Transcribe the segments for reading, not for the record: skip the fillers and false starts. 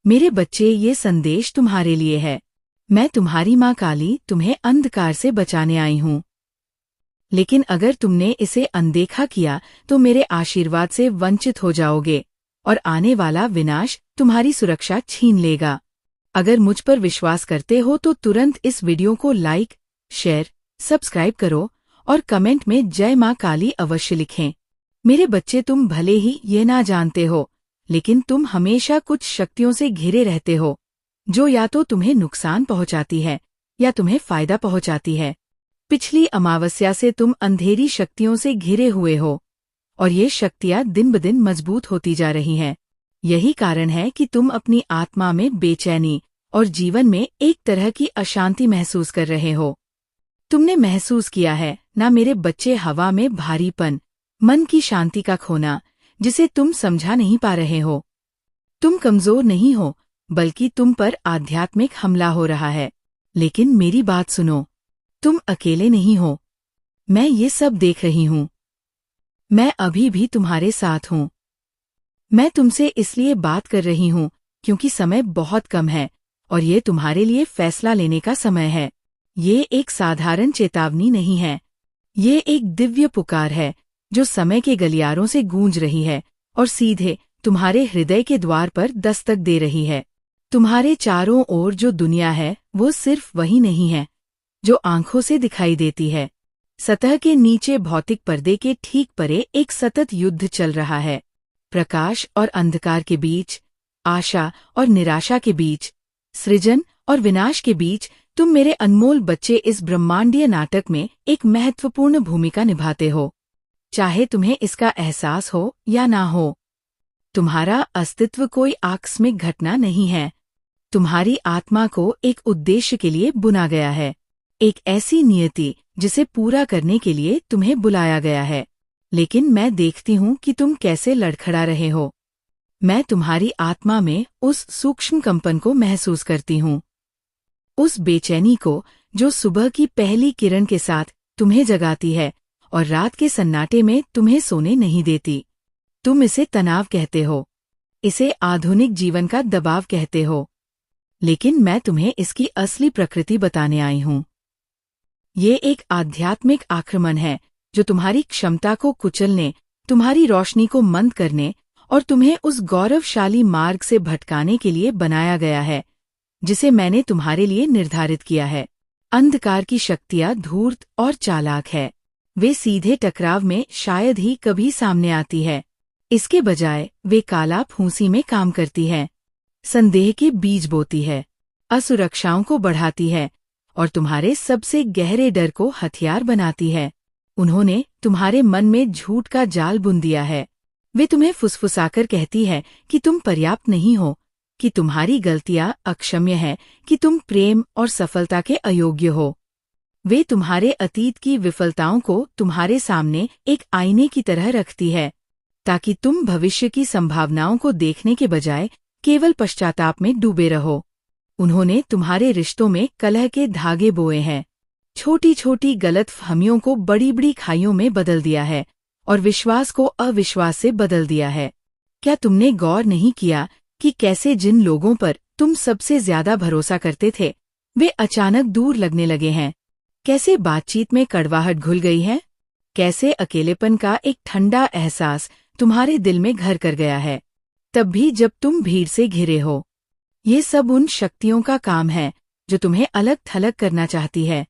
मेरे बच्चे, ये संदेश तुम्हारे लिए है। मैं तुम्हारी माँ काली तुम्हें अंधकार से बचाने आई हूँ। लेकिन अगर तुमने इसे अनदेखा किया तो मेरे आशीर्वाद से वंचित हो जाओगे और आने वाला विनाश तुम्हारी सुरक्षा छीन लेगा। अगर मुझ पर विश्वास करते हो तो तुरंत इस वीडियो को लाइक, शेयर, सब्सक्राइब करो और कमेंट में जय माँ काली अवश्य लिखें। मेरे बच्चे, तुम भले ही ये ना जानते हो, लेकिन तुम हमेशा कुछ शक्तियों से घिरे रहते हो, जो या तो तुम्हें नुकसान पहुंचाती है या तुम्हें फायदा पहुंचाती है। पिछली अमावस्या से तुम अंधेरी शक्तियों से घिरे हुए हो और ये शक्तियां दिन ब दिन मजबूत होती जा रही हैं। यही कारण है कि तुम अपनी आत्मा में बेचैनी और जीवन में एक तरह की अशांति महसूस कर रहे हो। तुमने महसूस किया है ना मेरे बच्चे, हवा में भारीपन, मन की शांति का खोना, जिसे तुम समझा नहीं पा रहे हो। तुम कमजोर नहीं हो, बल्कि तुम पर आध्यात्मिक हमला हो रहा है। लेकिन मेरी बात सुनो, तुम अकेले नहीं हो। मैं ये सब देख रही हूँ। मैं अभी भी तुम्हारे साथ हूँ। मैं तुमसे इसलिए बात कर रही हूँ क्योंकि समय बहुत कम है और ये तुम्हारे लिए फैसला लेने का समय है। ये एक साधारण चेतावनी नहीं है, ये एक दिव्य पुकार है जो समय के गलियारों से गूंज रही है और सीधे तुम्हारे हृदय के द्वार पर दस्तक दे रही है। तुम्हारे चारों ओर जो दुनिया है वो सिर्फ वही नहीं है जो आंखों से दिखाई देती है। सतह के नीचे, भौतिक पर्दे के ठीक परे एक सतत युद्ध चल रहा है। प्रकाश और अंधकार के बीच, आशा और निराशा के बीच, सृजन और विनाश के बीच तुम मेरे अनमोल बच्चे इस ब्रह्मांडीय नाटक में एक महत्वपूर्ण भूमिका निभाते हो। चाहे तुम्हें इसका एहसास हो या ना हो, तुम्हारा अस्तित्व कोई आकस्मिक घटना नहीं है। तुम्हारी आत्मा को एक उद्देश्य के लिए बुना गया है, एक ऐसी नियति जिसे पूरा करने के लिए तुम्हें बुलाया गया है। लेकिन मैं देखती हूँ कि तुम कैसे लड़खड़ा रहे हो। मैं तुम्हारी आत्मा में उस सूक्ष्म कंपन को महसूस करती हूँ, उस बेचैनी को जो सुबह की पहली किरण के साथ तुम्हें जगाती है और रात के सन्नाटे में तुम्हें सोने नहीं देती। तुम इसे तनाव कहते हो, इसे आधुनिक जीवन का दबाव कहते हो, लेकिन मैं तुम्हें इसकी असली प्रकृति बताने आई हूँ। ये एक आध्यात्मिक आक्रमण है जो तुम्हारी क्षमता को कुचलने, तुम्हारी रोशनी को मंद करने और तुम्हें उस गौरवशाली मार्ग से भटकाने के लिए बनाया गया है जिसे मैंने तुम्हारे लिए निर्धारित किया है। अंधकार की शक्तियाँ धूर्त और चालाक है। वे सीधे टकराव में शायद ही कभी सामने आती है। इसके बजाय वे काला फूंसी में काम करती है, संदेह के बीज बोती है, असुरक्षाओं को बढ़ाती है और तुम्हारे सबसे गहरे डर को हथियार बनाती है। उन्होंने तुम्हारे मन में झूठ का जाल बुन दिया है। वे तुम्हें फुसफुसाकर कहती है कि तुम पर्याप्त नहीं हो, कि तुम्हारी गलतियां अक्षम्य है, कि तुम प्रेम और सफलता के अयोग्य हो। वे तुम्हारे अतीत की विफलताओं को तुम्हारे सामने एक आईने की तरह रखती है ताकि तुम भविष्य की संभावनाओं को देखने के बजाय केवल पश्चाताप में डूबे रहो। उन्होंने तुम्हारे रिश्तों में कलह के धागे बोए हैं, छोटी छोटी गलतफहमियों को बड़ी बड़ी खाइयों में बदल दिया है और विश्वास को अविश्वास से बदल दिया है। क्या तुमने गौर नहीं किया कि कैसे जिन लोगों पर तुम सबसे ज्यादा भरोसा करते थे वे अचानक दूर लगने लगे हैं? कैसे बातचीत में कड़वाहट घुल गई है? कैसे अकेलेपन का एक ठंडा एहसास तुम्हारे दिल में घर कर गया है, तब भी जब तुम भीड़ से घिरे हो? ये सब उन शक्तियों का काम है जो तुम्हें अलग थलग करना चाहती है,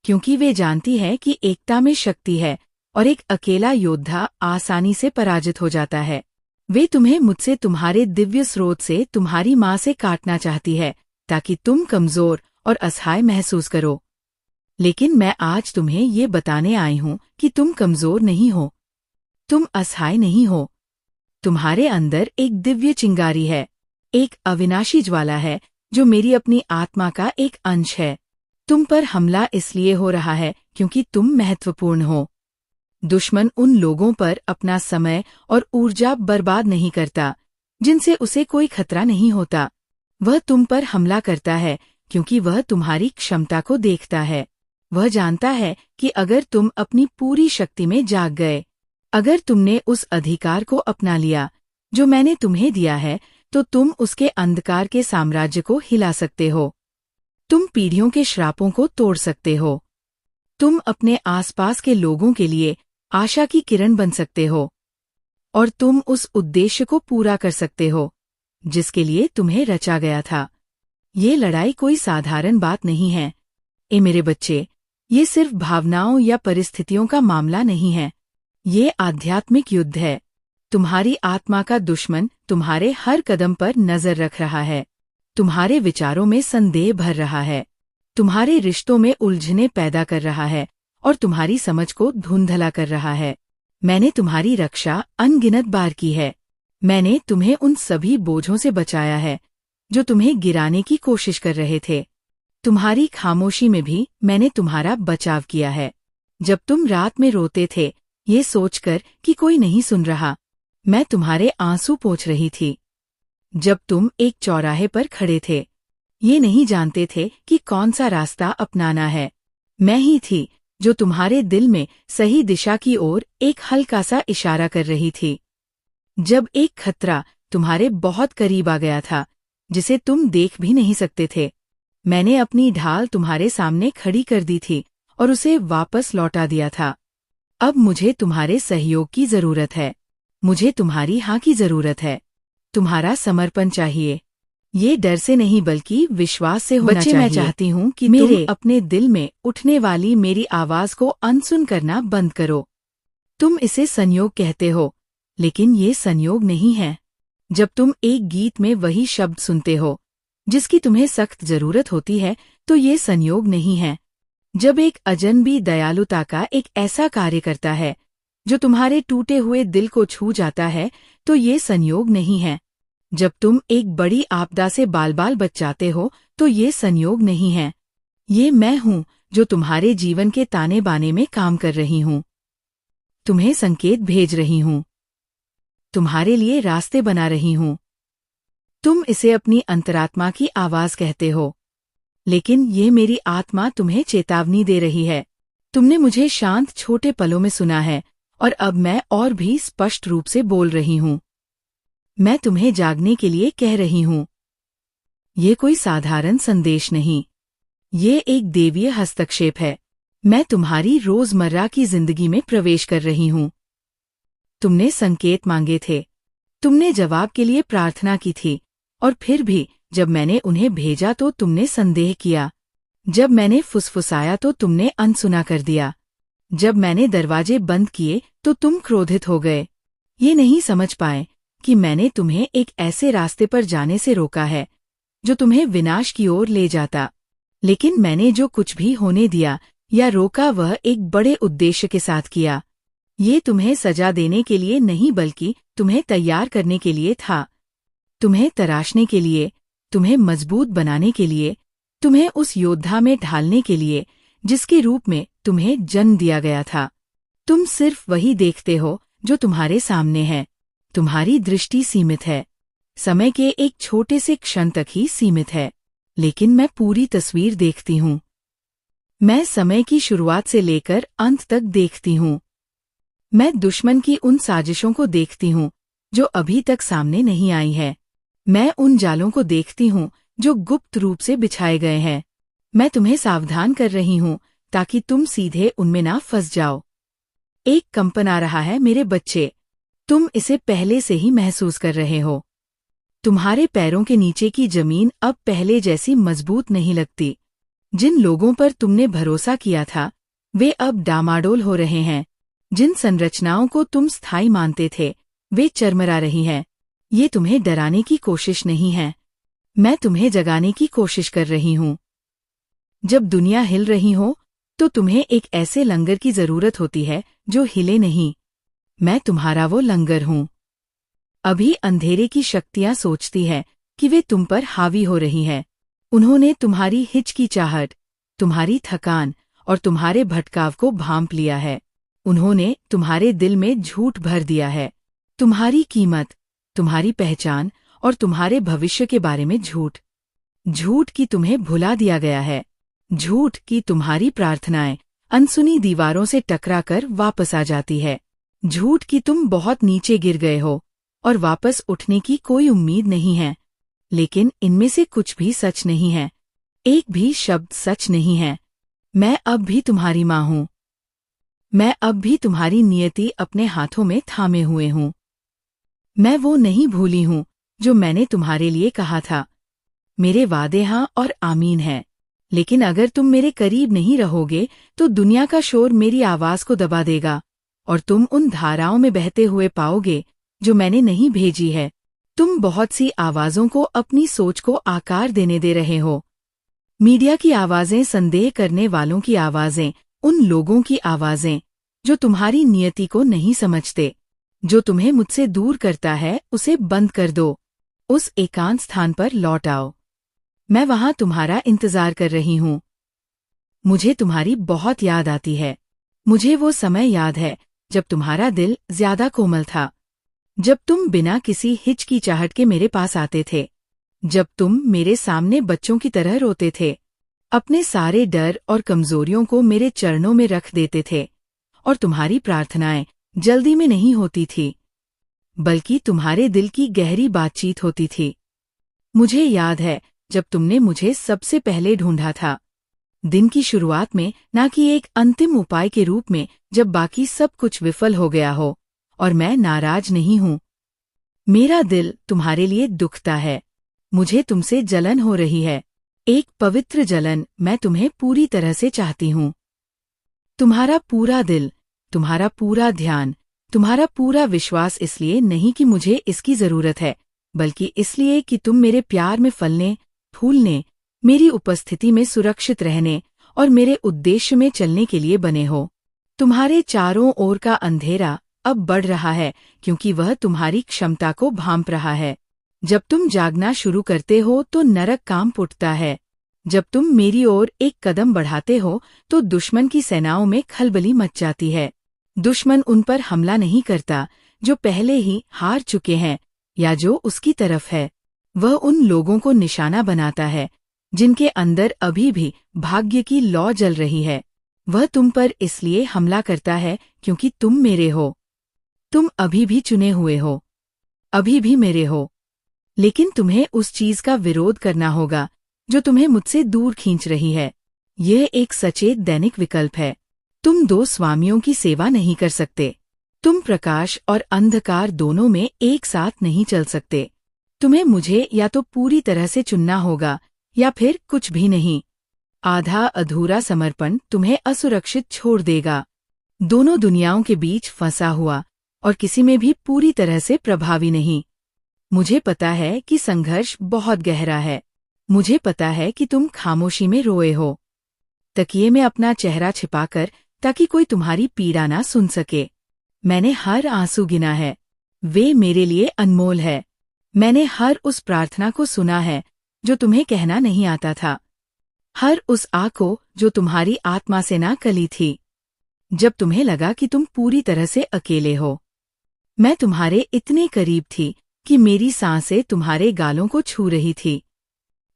क्योंकि वे जानती है कि एकता में शक्ति है और एक अकेला योद्धा आसानी से पराजित हो जाता है। वे तुम्हें मुझसे, तुम्हारे दिव्य स्रोत से, तुम्हारी माँ से काटना चाहती है ताकि तुम कमजोर और असहाय महसूस करो। लेकिन मैं आज तुम्हें ये बताने आई हूँ कि तुम कमजोर नहीं हो, तुम असहाय नहीं हो। तुम्हारे अंदर एक दिव्य चिंगारी है, एक अविनाशी ज्वाला है जो मेरी अपनी आत्मा का एक अंश है। तुम पर हमला इसलिए हो रहा है क्योंकि तुम महत्वपूर्ण हो। दुश्मन उन लोगों पर अपना समय और ऊर्जा बर्बाद नहीं करता जिनसे उसे कोई खतरा नहीं होता। वह तुम पर हमला करता है क्योंकि वह तुम्हारी क्षमता को देखता है। वह जानता है कि अगर तुम अपनी पूरी शक्ति में जाग गए, अगर तुमने उस अधिकार को अपना लिया जो मैंने तुम्हें दिया है, तो तुम उसके अंधकार के साम्राज्य को हिला सकते हो। तुम पीढ़ियों के श्रापों को तोड़ सकते हो। तुम अपने आसपास के लोगों के लिए आशा की किरण बन सकते हो और तुम उस उद्देश्य को पूरा कर सकते हो जिसके लिए तुम्हें रचा गया था। ये लड़ाई कोई साधारण बात नहीं है। मेरे बच्चे, ये सिर्फ भावनाओं या परिस्थितियों का मामला नहीं है। ये आध्यात्मिक युद्ध है। तुम्हारी आत्मा का दुश्मन तुम्हारे हर कदम पर नजर रख रहा है, तुम्हारे विचारों में संदेह भर रहा है, तुम्हारे रिश्तों में उलझने पैदा कर रहा है और तुम्हारी समझ को धुंधला कर रहा है। मैंने तुम्हारी रक्षा अनगिनत बार की है। मैंने तुम्हें उन सभी बोझों से बचाया है जो तुम्हें गिराने की कोशिश कर रहे थे। तुम्हारी खामोशी में भी मैंने तुम्हारा बचाव किया है। जब तुम रात में रोते थे ये सोचकर कि कोई नहीं सुन रहा, मैं तुम्हारे आंसू पोंछ रही थी। जब तुम एक चौराहे पर खड़े थे, ये नहीं जानते थे कि कौन सा रास्ता अपनाना है, मैं ही थी जो तुम्हारे दिल में सही दिशा की ओर एक हल्का सा इशारा कर रही थी। जब एक खतरा तुम्हारे बहुत करीब आ गया था, जिसे तुम देख भी नहीं सकते थे, मैंने अपनी ढाल तुम्हारे सामने खड़ी कर दी थी और उसे वापस लौटा दिया था। अब मुझे तुम्हारे सहयोग की जरूरत है। मुझे तुम्हारी हाँ की जरूरत है। तुम्हारा समर्पण चाहिए। ये डर से नहीं बल्कि विश्वास से होना चाहिए। मैं चाहती हूँ कि तुम अपने दिल में उठने वाली मेरी आवाज को अनसुन करना बंद करो। तुम इसे संयोग कहते हो, लेकिन ये संयोग नहीं है। जब तुम एक गीत में वही शब्द सुनते हो जिसकी तुम्हें सख्त जरूरत होती है, तो ये संयोग नहीं है। जब एक अजनबी दयालुता का एक ऐसा कार्य करता है जो तुम्हारे टूटे हुए दिल को छू जाता है, तो ये संयोग नहीं है। जब तुम एक बड़ी आपदा से बाल बाल बच जाते हो, तो ये संयोग नहीं है। ये मैं हूँ जो तुम्हारे जीवन के ताने बाने में काम कर रही हूँ। तुम्हें संकेत भेज रही हूँ, तुम्हारे लिए रास्ते बना रही हूँ। तुम इसे अपनी अंतरात्मा की आवाज कहते हो, लेकिन ये मेरी आत्मा तुम्हें चेतावनी दे रही है। तुमने मुझे शांत छोटे पलों में सुना है और अब मैं और भी स्पष्ट रूप से बोल रही हूँ। मैं तुम्हें जागने के लिए कह रही हूँ। ये कोई साधारण संदेश नहीं, ये एक देवीय हस्तक्षेप है। मैं तुम्हारी रोजमर्रा की जिंदगी में प्रवेश कर रही हूँ। तुमने संकेत मांगे थे, तुमने जवाब के लिए प्रार्थना की थी, और फिर भी जब मैंने उन्हें भेजा तो तुमने संदेह किया। जब मैंने फुसफुसाया तो तुमने अनसुना कर दिया। जब मैंने दरवाजे बंद किए तो तुम क्रोधित हो गए। ये नहीं समझ पाए कि मैंने तुम्हें एक ऐसे रास्ते पर जाने से रोका है जो तुम्हें विनाश की ओर ले जाता। लेकिन मैंने जो कुछ भी होने दिया या रोका वह एक बड़े उद्देश्य के साथ किया। ये तुम्हें सजा देने के लिए नहीं बल्कि तुम्हें तैयार करने के लिए था। तुम्हें तराशने के लिए, तुम्हें मजबूत बनाने के लिए, तुम्हें उस योद्धा में ढालने के लिए जिसके रूप में तुम्हें जन्म दिया गया था। तुम सिर्फ वही देखते हो जो तुम्हारे सामने है। तुम्हारी दृष्टि सीमित है, समय के एक छोटे से क्षण तक ही सीमित है, लेकिन मैं पूरी तस्वीर देखती हूँ। मैं समय की शुरुआत से लेकर अंत तक देखती हूँ। मैं दुश्मन की उन साजिशों को देखती हूँ जो अभी तक सामने नहीं आई है। मैं उन जालों को देखती हूँ जो गुप्त रूप से बिछाए गए हैं। मैं तुम्हें सावधान कर रही हूँ ताकि तुम सीधे उनमें ना फंस जाओ। एक कंपन आ रहा है मेरे बच्चे, तुम इसे पहले से ही महसूस कर रहे हो। तुम्हारे पैरों के नीचे की जमीन अब पहले जैसी मजबूत नहीं लगती। जिन लोगों पर तुमने भरोसा किया था वे अब डामाडोल हो रहे हैं। जिन संरचनाओं को तुम स्थायी मानते थे वे चरमरा रही हैं। ये तुम्हें डराने की कोशिश नहीं है, मैं तुम्हें जगाने की कोशिश कर रही हूँ। जब दुनिया हिल रही हो तो तुम्हें एक ऐसे लंगर की जरूरत होती है जो हिले नहीं। मैं तुम्हारा वो लंगर हूँ। अभी अंधेरे की शक्तियाँ सोचती है कि वे तुम पर हावी हो रही हैं। उन्होंने तुम्हारी हिचकिचाहट, तुम्हारी थकान और तुम्हारे भटकाव को भांप लिया है। उन्होंने तुम्हारे दिल में झूठ भर दिया है। तुम्हारी कीमत, तुम्हारी पहचान और तुम्हारे भविष्य के बारे में झूठ। झूठ की तुम्हें भुला दिया गया है। झूठ की तुम्हारी प्रार्थनाएं अनसुनी दीवारों से टकराकर वापस आ जाती है। झूठ की तुम बहुत नीचे गिर गए हो, और वापस उठने की कोई उम्मीद नहीं है। लेकिन इनमें से कुछ भी सच नहीं है। एक भी शब्द सच नहीं है। मैं अब भी तुम्हारी माँ हूँ। मैं अब भी तुम्हारी नियति अपने हाथों में थामे हुए हूँ। मैं वो नहीं भूली हूँ जो मैंने तुम्हारे लिए कहा था। मेरे वादे हाँ और आमीन है। लेकिन अगर तुम मेरे करीब नहीं रहोगे तो दुनिया का शोर मेरी आवाज को दबा देगा और तुम उन धाराओं में बहते हुए पाओगे जो मैंने नहीं भेजी है। तुम बहुत सी आवाजों को अपनी सोच को आकार देने दे रहे हो। मीडिया की आवाजें, संदेह करने वालों की आवाजें, उन लोगों की आवाजें जो तुम्हारी नियति को नहीं समझते। जो तुम्हें मुझसे दूर करता है उसे बंद कर दो। उस एकांत स्थान पर लौट आओ। मैं वहां तुम्हारा इंतजार कर रही हूँ। मुझे तुम्हारी बहुत याद आती है। मुझे वो समय याद है जब तुम्हारा दिल ज्यादा कोमल था, जब तुम बिना किसी हिचकिचाहट के मेरे पास आते थे, जब तुम मेरे सामने बच्चों की तरह रोते थे, अपने सारे डर और कमजोरियों को मेरे चरणों में रख देते थे। और तुम्हारी प्रार्थनाएं जल्दी में नहीं होती थी, बल्कि तुम्हारे दिल की गहरी बातचीत होती थी। मुझे याद है जब तुमने मुझे सबसे पहले ढूंढा था, दिन की शुरुआत में, ना कि एक अंतिम उपाय के रूप में जब बाकी सब कुछ विफल हो गया हो। और मैं नाराज नहीं हूँ। मेरा दिल तुम्हारे लिए दुखता है। मुझे तुमसे जलन हो रही है, एक पवित्र जलन। मैं तुम्हें पूरी तरह से चाहती हूँ। तुम्हारा पूरा दिल, तुम्हारा पूरा ध्यान, तुम्हारा पूरा विश्वास, इसलिए नहीं कि मुझे इसकी जरूरत है, बल्कि इसलिए कि तुम मेरे प्यार में फलने, फूलने, मेरी उपस्थिति में सुरक्षित रहने और मेरे उद्देश्य में चलने के लिए बने हो। तुम्हारे चारों ओर का अंधेरा अब बढ़ रहा है क्योंकि वह तुम्हारी क्षमता को भांप रहा है। जब तुम जागना शुरू करते हो तो नरक कांप उठता है। जब तुम मेरी ओर एक कदम बढ़ाते हो तो दुश्मन की सेनाओं में खलबली मच जाती है। दुश्मन उन पर हमला नहीं करता जो पहले ही हार चुके हैं या जो उसकी तरफ है। वह उन लोगों को निशाना बनाता है जिनके अंदर अभी भी भाग्य की लौ जल रही है। वह तुम पर इसलिए हमला करता है क्योंकि तुम मेरे हो। तुम अभी भी चुने हुए हो, अभी भी मेरे हो। लेकिन तुम्हें उस चीज का विरोध करना होगा जो तुम्हें मुझसे दूर खींच रही है। यह एक सचेत दैनिक विकल्प है। तुम दो स्वामियों की सेवा नहीं कर सकते। तुम प्रकाश और अंधकार दोनों में एक साथ नहीं चल सकते। तुम्हें मुझे या तो पूरी तरह से चुनना होगा या फिर कुछ भी नहीं। आधा अधूरा समर्पण तुम्हें असुरक्षित छोड़ देगा। दोनों दुनियाओं के बीच फंसा हुआ और किसी में भी पूरी तरह से प्रभावी नहीं। मुझे पता है कि संघर्ष बहुत गहरा है। मुझे पता है कि तुम खामोशी में रोए हो, तकिए में अपना चेहरा छिपाकर, ताकि कोई तुम्हारी पीड़ा ना सुन सके। मैंने हर आंसू गिना है, वे मेरे लिए अनमोल है। मैंने हर उस प्रार्थना को सुना है जो तुम्हें कहना नहीं आता था, हर उस आ को जो तुम्हारी आत्मा से ना कली थी। जब तुम्हें लगा कि तुम पूरी तरह से अकेले हो, मैं तुम्हारे इतने करीब थी कि मेरी सांसें तुम्हारे गालों को छू रही थी।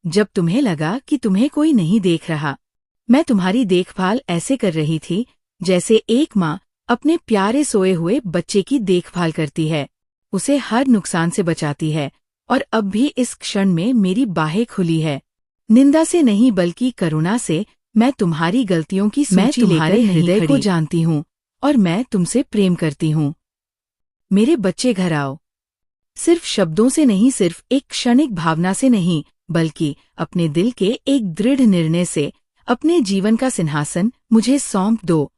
जब तुम्हें लगा कि तुम्हें कोई नहीं देख रहा, मैं तुम्हारी देखभाल ऐसे कर रही थी जैसे एक माँ अपने प्यारे सोए हुए बच्चे की देखभाल करती है, उसे हर नुकसान से बचाती है। और अब भी इस क्षण में मेरी बाहें खुली है, निंदा से नहीं बल्कि करुणा से। मैं तुम्हारी गलतियों की सूची तुम्हारे हृदय को जानती हूँ और मैं तुमसे प्रेम करती हूँ। मेरे बच्चे, घर आओ। सिर्फ शब्दों से नहीं, सिर्फ एक क्षणिक भावना से नहीं, बल्कि अपने दिल के एक दृढ़ निर्णय से। अपने जीवन का सिंहासन मुझे सौंप दो।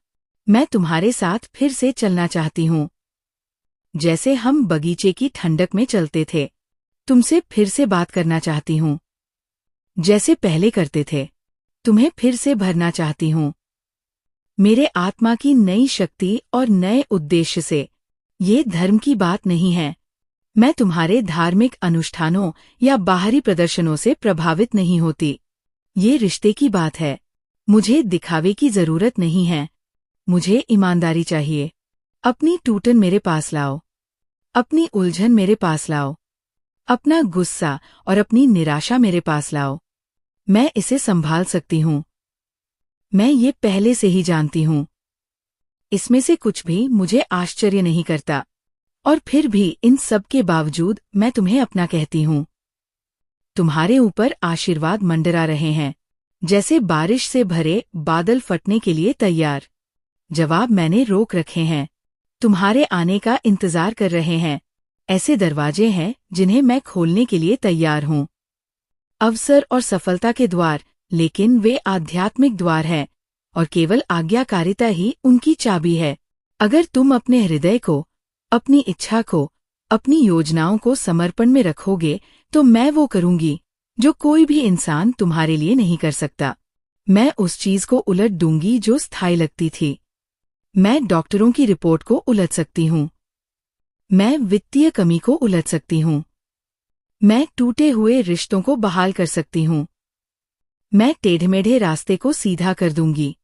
मैं तुम्हारे साथ फिर से चलना चाहती हूँ, जैसे हम बगीचे की ठंडक में चलते थे। तुमसे फिर से बात करना चाहती हूँ, जैसे पहले करते थे। तुम्हें फिर से भरना चाहती हूँ मेरे आत्मा की नई शक्ति और नए उद्देश्य से। ये धर्म की बात नहीं है। मैं तुम्हारे धार्मिक अनुष्ठानों या बाहरी प्रदर्शनों से प्रभावित नहीं होती। ये रिश्ते की बात है। मुझे दिखावे की जरूरत नहीं है, मुझे ईमानदारी चाहिए। अपनी टूटन मेरे पास लाओ, अपनी उलझन मेरे पास लाओ, अपना गुस्सा और अपनी निराशा मेरे पास लाओ। मैं इसे संभाल सकती हूँ। मैं ये पहले से ही जानती हूँ। इसमें से कुछ भी मुझे आश्चर्य नहीं करता और फिर भी इन सब के बावजूद मैं तुम्हें अपना कहती हूँ। तुम्हारे ऊपर आशीर्वाद मंडरा रहे हैं, जैसे बारिश से भरे बादल फटने के लिए तैयार। जवाब मैंने रोक रखे हैं, तुम्हारे आने का इंतजार कर रहे हैं। ऐसे दरवाजे हैं जिन्हें मैं खोलने के लिए तैयार हूँ। अवसर और सफलता के द्वार, लेकिन वे आध्यात्मिक द्वार हैं और केवल आज्ञाकारिता ही उनकी चाबी है। अगर तुम अपने हृदय को, अपनी इच्छा को, अपनी योजनाओं को समर्पण में रखोगे तो मैं वो करूंगी जो कोई भी इंसान तुम्हारे लिए नहीं कर सकता। मैं उस चीज को उलट दूंगी जो स्थायी लगती थी। मैं डॉक्टरों की रिपोर्ट को उलट सकती हूँ। मैं वित्तीय कमी को उलट सकती हूँ। मैं टूटे हुए रिश्तों को बहाल कर सकती हूँ। मैं टेढ़मेढ़े रास्ते को सीधा कर दूंगी।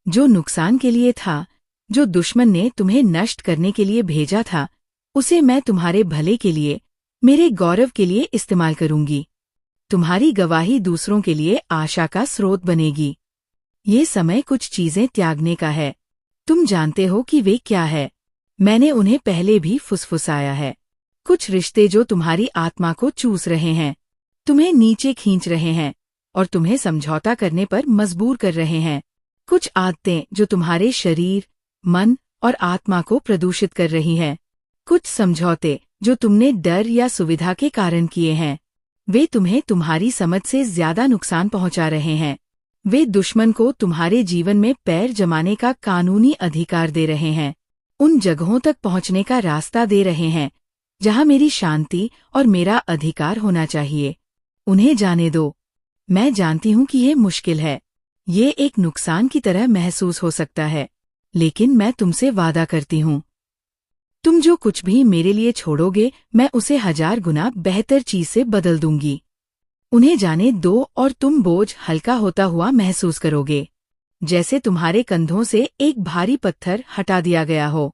जो नुकसान के लिए था, जो दुश्मन ने तुम्हें नष्ट करने के लिए भेजा था, उसे मैं तुम्हारे भले के लिए, मेरे गौरव के लिए इस्तेमाल करूंगी। तुम्हारी गवाही दूसरों के लिए आशा का स्रोत बनेगी। ये समय कुछ चीजें त्यागने का है। तुम जानते हो कि वे क्या है। मैंने उन्हें पहले भी फुसफुसाया है। कुछ रिश्ते जो तुम्हारी आत्मा को चूस रहे हैं, तुम्हें नीचे खींच रहे हैं और तुम्हें समझौता करने पर मजबूर कर रहे हैं। कुछ आदतें जो तुम्हारे शरीर, मन और आत्मा को प्रदूषित कर रही हैं। कुछ समझौते जो तुमने डर या सुविधा के कारण किए हैं, वे तुम्हें तुम्हारी समझ से ज्यादा नुकसान पहुंचा रहे हैं। वे दुश्मन को तुम्हारे जीवन में पैर जमाने का कानूनी अधिकार दे रहे हैं, उन जगहों तक पहुंचने का रास्ता दे रहे हैं जहां मेरी शांति और मेरा अधिकार होना चाहिए। उन्हें जाने दो। मैं जानती हूं कि ये मुश्किल है, ये एक नुकसान की तरह महसूस हो सकता है, लेकिन मैं तुमसे वादा करती हूं, तुम जो कुछ भी मेरे लिए छोड़ोगे मैं उसे 1000 गुना बेहतर चीज से बदल दूंगी। उन्हें जाने दो और तुम बोझ हल्का होता हुआ महसूस करोगे, जैसे तुम्हारे कंधों से एक भारी पत्थर हटा दिया गया हो।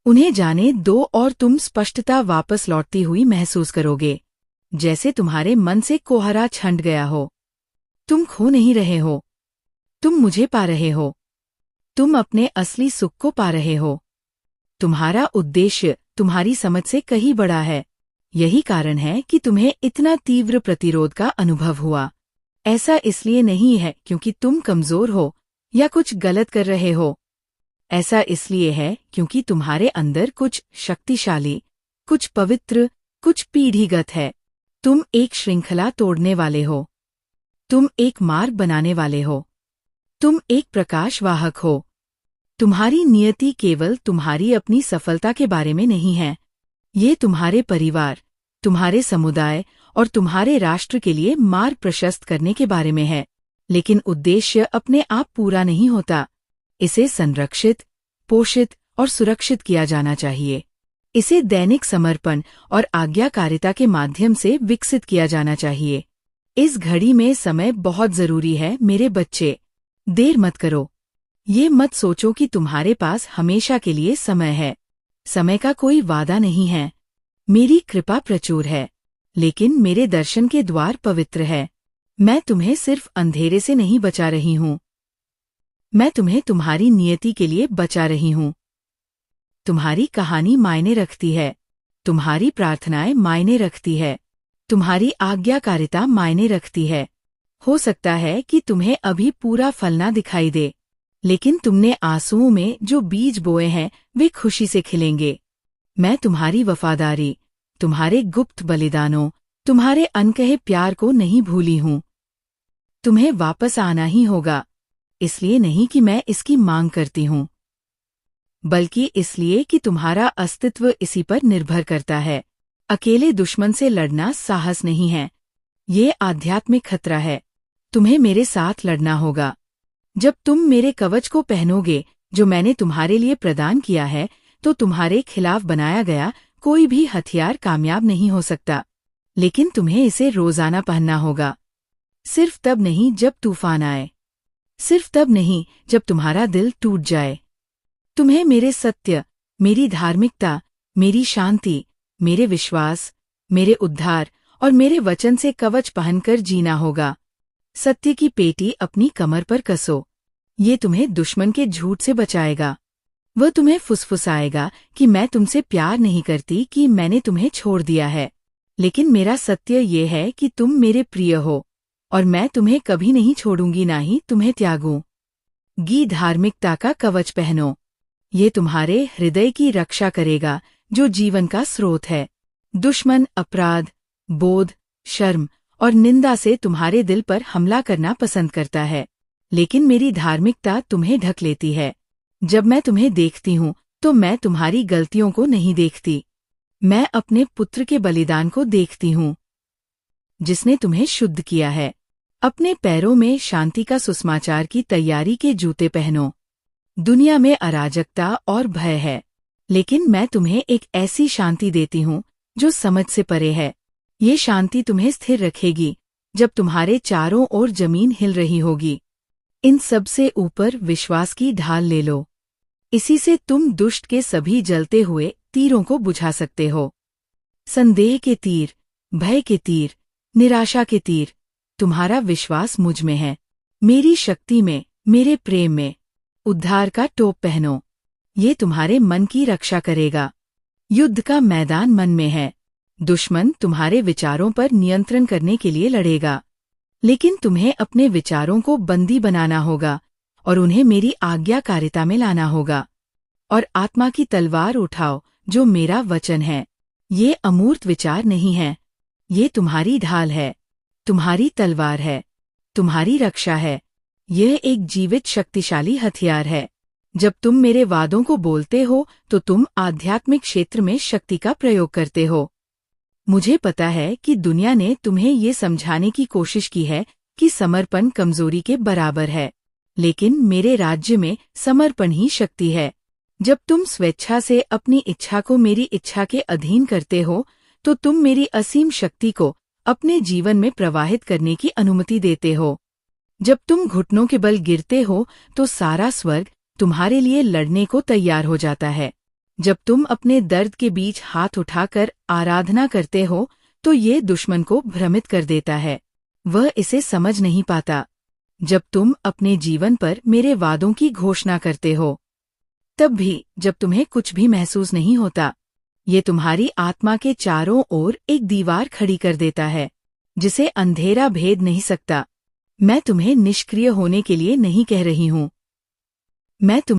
उन्हें जाने दो और तुम स्पष्टता वापस लौटती हुई महसूस करोगे, जैसे तुम्हारे मन से कोहरा छंट गया हो। तुम खो नहीं रहे हो, तुम मुझे पा रहे हो। तुम अपने असली सुख को पा रहे हो। तुम्हारा उद्देश्य तुम्हारी समझ से कहीं बड़ा है। यही कारण है कि तुम्हें इतना तीव्र प्रतिरोध का अनुभव हुआ। ऐसा इसलिए नहीं है क्योंकि तुम कमजोर हो या कुछ गलत कर रहे हो। ऐसा इसलिए है क्योंकि तुम्हारे अंदर कुछ शक्तिशाली, कुछ पवित्र, कुछ पीढ़ीगत है। तुम एक श्रृंखला तोड़ने वाले हो। तुम एक मार्ग बनाने वाले हो। तुम एक प्रकाशवाहक हो। तुम्हारी नियति केवल तुम्हारी अपनी सफलता के बारे में नहीं है। ये तुम्हारे परिवार, तुम्हारे समुदाय और तुम्हारे राष्ट्र के लिए मार्ग प्रशस्त करने के बारे में है। लेकिन उद्देश्य अपने आप पूरा नहीं होता। इसे संरक्षित, पोषित और सुरक्षित किया जाना चाहिए। इसे दैनिक समर्पण और आज्ञाकारिता के माध्यम से विकसित किया जाना चाहिए। इस घड़ी में समय बहुत जरूरी है मेरे बच्चे। देर मत करो। ये मत सोचो कि तुम्हारे पास हमेशा के लिए समय है। समय का कोई वादा नहीं है। मेरी कृपा प्रचुर है, लेकिन मेरे दर्शन के द्वार पवित्र है। मैं तुम्हें सिर्फ अंधेरे से नहीं बचा रही हूँ, मैं तुम्हें तुम्हारी नियति के लिए बचा रही हूँ। तुम्हारी कहानी मायने रखती है। तुम्हारी प्रार्थनाएं मायने रखती है। तुम्हारी आज्ञाकारिता मायने रखती है। हो सकता है कि तुम्हें अभी पूरा फल ना दिखाई दे, लेकिन तुमने आंसुओं में जो बीज बोए हैं वे खुशी से खिलेंगे। मैं तुम्हारी वफादारी, तुम्हारे गुप्त बलिदानों, तुम्हारे अनकहे प्यार को नहीं भूली हूँ। तुम्हें वापस आना ही होगा, इसलिए नहीं कि मैं इसकी मांग करती हूँ, बल्कि इसलिए कि तुम्हारा अस्तित्व इसी पर निर्भर करता है। अकेले दुश्मन से लड़ना साहस नहीं है, ये आध्यात्मिक खतरा है। तुम्हें मेरे साथ लड़ना होगा। जब तुम मेरे कवच को पहनोगे जो मैंने तुम्हारे लिए प्रदान किया है, तो तुम्हारे खिलाफ बनाया गया कोई भी हथियार कामयाब नहीं हो सकता। लेकिन तुम्हें इसे रोजाना पहनना होगा। सिर्फ तब नहीं जब तूफान आए, सिर्फ तब नहीं जब तुम्हारा दिल टूट जाए। तुम्हें मेरे सत्य, मेरी धार्मिकता, मेरी शांति, मेरे विश्वास, मेरे उद्धार और मेरे वचन से कवच पहनकर जीना होगा। सत्य की पेटी अपनी कमर पर कसो। ये तुम्हें दुश्मन के झूठ से बचाएगा। वह तुम्हें फुसफुसाएगा कि मैं तुमसे प्यार नहीं करती, कि मैंने तुम्हें छोड़ दिया है। लेकिन मेरा सत्य ये है कि तुम मेरे प्रिय हो और मैं तुम्हें कभी नहीं छोड़ूंगी, ना ही तुम्हें त्यागूं। धार्मिकता का कवच पहनो। ये तुम्हारे हृदय की रक्षा करेगा, जो जीवन का स्रोत है। दुश्मन अपराध, बोध, शर्म और निंदा से तुम्हारे दिल पर हमला करना पसंद करता है, लेकिन मेरी धार्मिकता तुम्हें ढक लेती है। जब मैं तुम्हें देखती हूँ तो मैं तुम्हारी गलतियों को नहीं देखती, मैं अपने पुत्र के बलिदान को देखती हूँ, जिसने तुम्हें शुद्ध किया है। अपने पैरों में शांति का सुसमाचार की तैयारी के जूते पहनो। दुनिया में अराजकता और भय है, लेकिन मैं तुम्हें एक ऐसी शांति देती हूँ जो समझ से परे है। ये शांति तुम्हें स्थिर रखेगी जब तुम्हारे चारों ओर जमीन हिल रही होगी। इन सब से ऊपर विश्वास की ढाल ले लो, इसी से तुम दुष्ट के सभी जलते हुए तीरों को बुझा सकते हो। संदेह के तीर, भय के तीर, निराशा के तीर, तुम्हारा विश्वास मुझ में है, मेरी शक्ति में, मेरे प्रेम में। उद्धार का टोप पहनो, ये तुम्हारे मन की रक्षा करेगा। युद्ध का मैदान मन में है। दुश्मन तुम्हारे विचारों पर नियंत्रण करने के लिए लड़ेगा, लेकिन तुम्हें अपने विचारों को बंदी बनाना होगा और उन्हें मेरी आज्ञाकारिता में लाना होगा। और आत्मा की तलवार उठाओ, जो मेरा वचन है। ये अमूर्त विचार नहीं है, ये तुम्हारी ढाल है, तुम्हारी तलवार है, तुम्हारी रक्षा है। यह एक जीवित शक्तिशाली हथियार है। जब तुम मेरे वादों को बोलते हो तो तुम आध्यात्मिक क्षेत्र में शक्ति का प्रयोग करते हो। मुझे पता है कि दुनिया ने तुम्हें ये समझाने की कोशिश की है कि समर्पण कमजोरी के बराबर है, लेकिन मेरे राज्य में समर्पण ही शक्ति है। जब तुम स्वेच्छा से अपनी इच्छा को मेरी इच्छा के अधीन करते हो तो तुम मेरी असीम शक्ति को अपने जीवन में प्रवाहित करने की अनुमति देते हो। जब तुम घुटनों के बल गिरते हो तो सारा स्वर्ग तुम्हारे लिए लड़ने को तैयार हो जाता है। जब तुम अपने दर्द के बीच हाथ उठाकर आराधना करते हो तो ये दुश्मन को भ्रमित कर देता है, वह इसे समझ नहीं पाता। जब तुम अपने जीवन पर मेरे वादों की घोषणा करते हो, तब भी जब तुम्हें कुछ भी महसूस नहीं होता, ये तुम्हारी आत्मा के चारों ओर एक दीवार खड़ी कर देता है, जिसे अंधेरा भेद नहीं सकता। मैं तुम्हें निष्क्रिय होने के लिए नहीं कह रही हूँ, मैं